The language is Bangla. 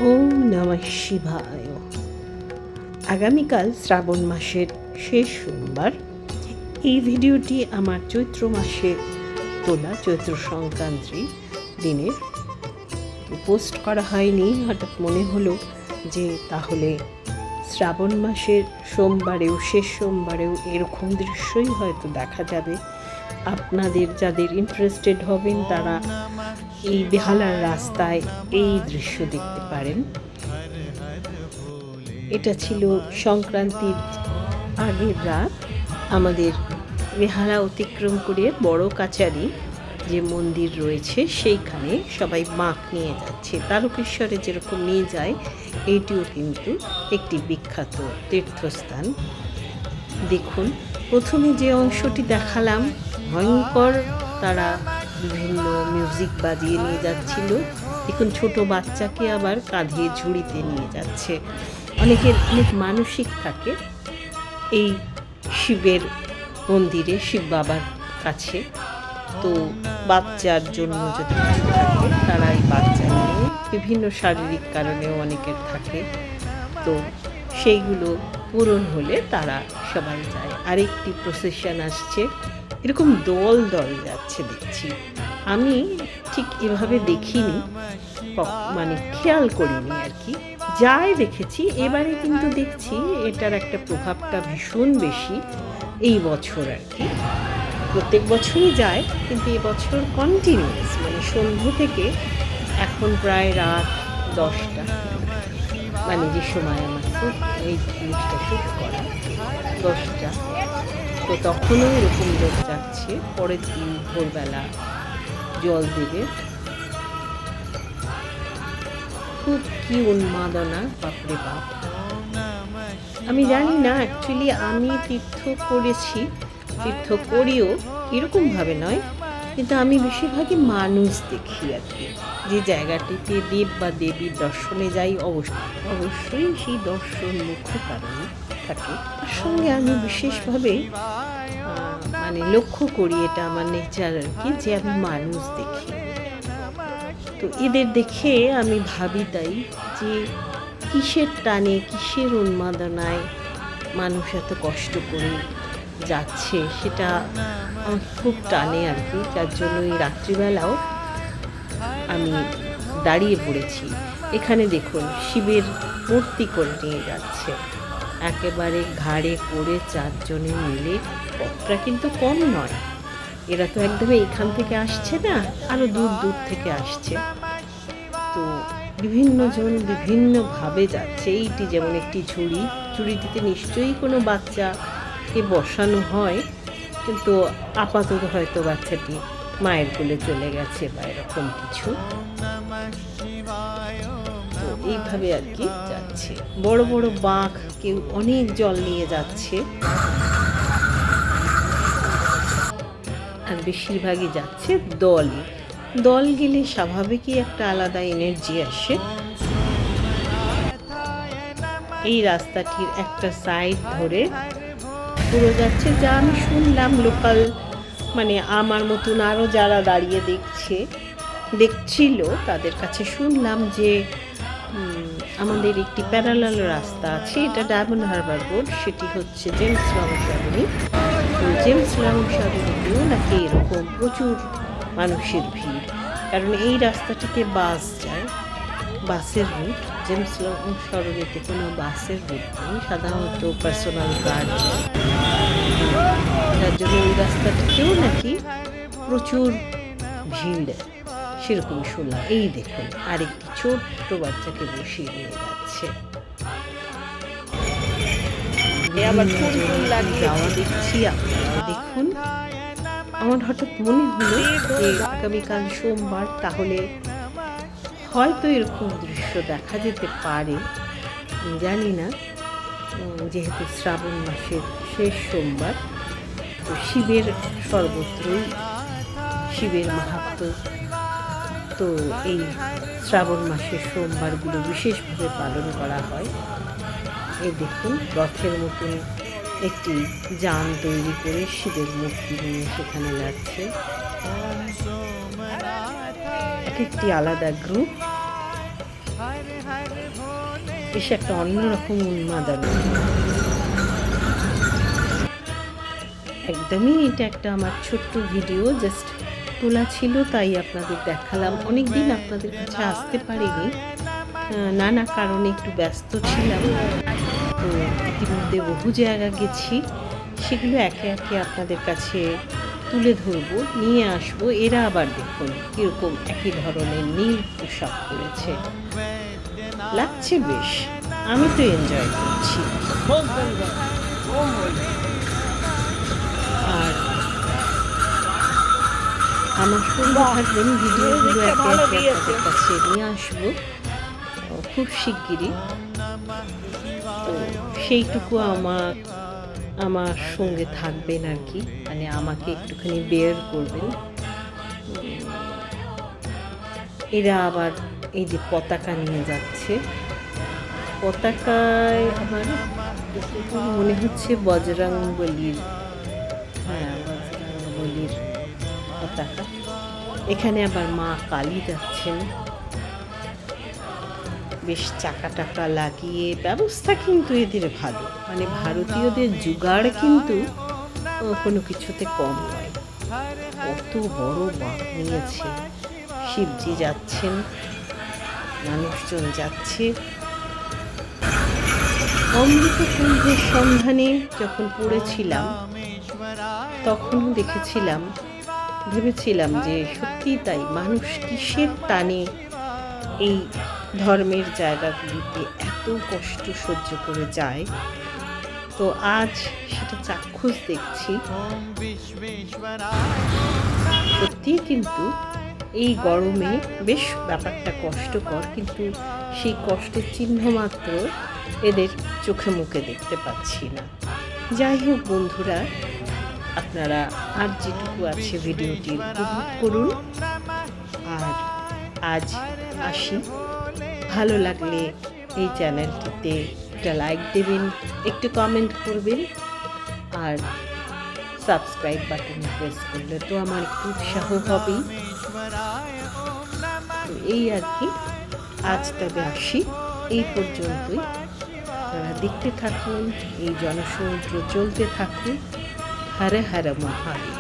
ওম নমঃ শিবায়। আগামীকাল শ্রাবণ মাসের শেষ সোমবার। এই ভিডিওটি আমার চৈত্র মাসে তোলা, চৈত্র সংক্রান্তি দিনের। পোস্ট করা হয়নি, হঠাৎ মনে হলো যে তাহলে শ্রাবণ মাসের সোমবারেও, শেষ সোমবারেও এরকম দৃশ্যই হয়তো দেখা যাবে। আপনাদের যাদের ইন্টারেস্টেড হবেন তারা এই বেহালার রাস্তায় এই দৃশ্য দেখতে পারেন। এটা ছিল সংক্রান্তির আগের রাত। আমাদের বেহালা অতিক্রম করে বড় কাচারি যে মন্দির রয়েছে সেইখানে সবাই মাক নিয়ে যাচ্ছে। তারকেশ্বরে যেরকম নিয়ে যায়, এইটিও কিন্তু একটি বিখ্যাত তীর্থস্থান। দেখুন, প্রথমে যে অংশটি দেখালাম, ভয়ঙ্কর তারা বিভিন্ন মিউজিক বাজিয়ে নিয়ে যাচ্ছিল। দেখুন, ছোট বাচ্চাকে আবার কাঁধে ঝুড়িতে নিয়ে যাচ্ছে। অনেকের অনেক মানসিক থাকে এই শিবের মন্দিরে, শিব বাবার কাছে। তো বাচ্চার জন্য যদি কিছু থাকে, তারা এই বাচ্চা নিয়ে, বিভিন্ন শারীরিক কারণেও অনেকের থাকে, তো সেইগুলো পূরণ হলে তারা সবাই যায়। আরেকটি প্রসেশন আসছে, এরকম দল দল যাচ্ছে দেখছি। আমি ঠিক এভাবে দেখিনি, মানে খেয়াল করিনি আর কি, যাই দেখেছি। এবারে কিন্তু দেখছি এটার একটা প্রভাবটা ভীষণ বেশি এই বছর আর কি। প্রত্যেক বছরই যায়, কিন্তু এবছর কন্টিনিউয়াস, মানে সন্ধ্যে থেকে এখন প্রায় রাত 10টা, মানে যে সময় আমার এই জিনিসটা শ্যুট করা 10টা, তো তখনও এরকম লোক যাচ্ছে। পরের দিন ভোরবেলা জল দেবে। খুব কি উন্মাদনা, বাপরে বাপ। আমি জানি না অ্যাকচুয়ালি, আমি তীর্থ করেছি, তীর্থ করিও এরকমভাবে নয়, কিন্তু আমি বেশিরভাগই মানুষ দেখি আর কি। যে জায়গাটিতে দেব বা দেবীর দর্শনে যাই, অবশ্যই সেই দর্শন মুখ্য কারণে থাকে। তার সঙ্গে আমি বিশেষভাবে মানে লক্ষ্য করি, এটা আমার নেচার আর কি, যে আমি মানুষ দেখি। তো এদের দেখে আমি ভাবি তাই যে কিসের টানে, কিসের উন্মাদনায় মানুষ এত কষ্ট করে যাচ্ছে, সেটা আমার খুব টানে আর কি। যার জন্য এই রাত্রিবেলাও আমি দাঁড়িয়ে পড়েছি। এখানে দেখুন, শিবের মূর্তি করে নিয়ে যাচ্ছে, একেবারে ঘাড়ে করে 4 জনে মিলে। পথটা কিন্তু কম নয়, এরা তো একদমই এখান থেকে আসছে না, আরও দূর দূর থেকে আসছে। তো বিভিন্ন জন বিভিন্নভাবে যাচ্ছে। এইটি যেমন একটি ঝুড়িটিতে নিশ্চয়ই কোনো বাচ্চাকে বসানো হয়, কিন্তু আপাতত হয়তো বাচ্চাটি মায়ের কোলে চলে গেছে বা এরকম কিছু। তো এইভাবে আর কি যাচ্ছে। বড় বড় বাঁক, কেউ অনেক জল নিয়ে যাচ্ছে, আর বেশিরভাগই যাচ্ছে দল গেলে স্বাভাবিকই একটা আলাদা এনার্জি আসে। এই রাস্তাটির একটা সাইড ধরে পুরো যাচ্ছে, যা আমি শুনলাম লোকাল, মানে আমার মতন আরও যারা দাঁড়িয়ে দেখছিল তাদের কাছে শুনলাম যে আমাদের একটি প্যারালাল রাস্তা আছে, এটা ডায়মন্ড হারবার রোড, সেটি হচ্ছে জেমস লং সরণি। জেমস লং সরণিতেও নাকি এরকম প্রচুর মানুষের ভিড়, কারণ এই রাস্তাটিতে বাস যায়, বাসের রুট। জেমস লং সরণিতে কোনো বাসের রুট নেই, সাধারণত পার্সোনাল কার যায়, যার জন্য ওই রাস্তাটিতেও নাকি প্রচুর ভিড়, সেরকম শুনলাম। এই দেখুন, আরেকটি ছোট্ট বাচ্চাকে বসিয়ে নিয়ে যাচ্ছে। যাওয়া দেখছি, আপনারা দেখুন। আমার হঠাৎ মনে হলো যে আগামীকাল সোমবার, তাহলে হয়তো এরকম দৃশ্য দেখা যেতে পারে, জানি না। যেহেতু শ্রাবণ মাসের শেষ সোমবার, তো শিবের সর্বত্রই শিবের মাহাত্ম্য, তো এই শ্রাবণ মাসের সোমবারগুলো বিশেষভাবে পালন করা হয়। এই দেখুন, রথের মতন একটি যান তৈরি করে শিবের মূর্তি নিয়ে সেখানে যাচ্ছে। এক একটি আলাদা গ্রুপ। বেশ একটা অন্যরকম উন্মাদনা। একদমই এটা একটা আমার ছোট্ট ভিডিও, জাস্ট তোলা ছিল তাই আপনাদের দেখালাম। অনেক দিন আপনাদের কাছে আসতে পারিনি, নানা কারণে একটু ব্যস্ত ছিলাম। তো ইতিমধ্যে বহু জায়গা গেছি, সেগুলো একে একে আপনাদের কাছে তুলে ধরবো, নিয়ে আসবো। এরা আবার দেখুন কীরকম একই ধরনের নীল পোশাক পরেছে, লাগছে বেশ। আমি তো এনজয় করছি। আর আমার সঙ্গে থাকবেন, ভিডিওগুলো একে একে আপনাদের কাছে নিয়ে আসবো খুব শিগগিরই। তো সেইটুকু আমার সঙ্গে থাকবেন আর কি, মানে আমাকে একটুখানি বেয়ার করবেন। এরা আবার এই যে পতাকা নিয়ে যাচ্ছে, পতাকায় আমার মনে হচ্ছে বজরংবলীর, হ্যাঁ বজরংবলীর পতাকা। এখানে আবার মা কালী যাচ্ছেন, বেশ চাকা টাকা লাগিয়ে। ব্যবস্থা কিন্তু এদের ভালো, মানে ভারতীয়দের জুগাড় কিন্তু কোনো কিছুতে কম নয়। কত বড় বাঁক নিয়েছে। শিবজি যাচ্ছেন, মানুষজন যাচ্ছে। অমৃতকুঞ্জের সন্ধানে যখন পড়েছিলাম তখনও দেখেছিলাম, ভেবেছিলাম যে সত্যি তাই, মানুষ কিসের টানে এই ধর্মের জায়গাগুলিতে এত কষ্ট সহ্য করে যায়। তো আজ সেটা চাক্ষুষ দেখছি। সত্যি কিন্তু এই গরমে বেশ ব্যাপারটা কষ্টকর, কিন্তু সেই কষ্টের চিহ্ন মাত্র এদের চোখে মুখে দেখতে পাচ্ছি না। যাই হোক বন্ধুরা, আপনারা আর যেটুকু আছে ভিডিওটি উপভোগ করুন। আর আজ আসি, ভালো লাগলে এই চ্যানেলটিতে একটা লাইক দেবেন, একটু কমেন্ট করবেন, আর সাবস্ক্রাইব বাটনে প্রেস করলে তো আমার একটু উৎসাহ হবেই। তো এই আর কি, আজ তবে আসি, এই পর্যন্তই। আপনারা দেখতে থাকুন, এই জনসমুদ্র চলতে থাকুন। হর হর মহাদেব।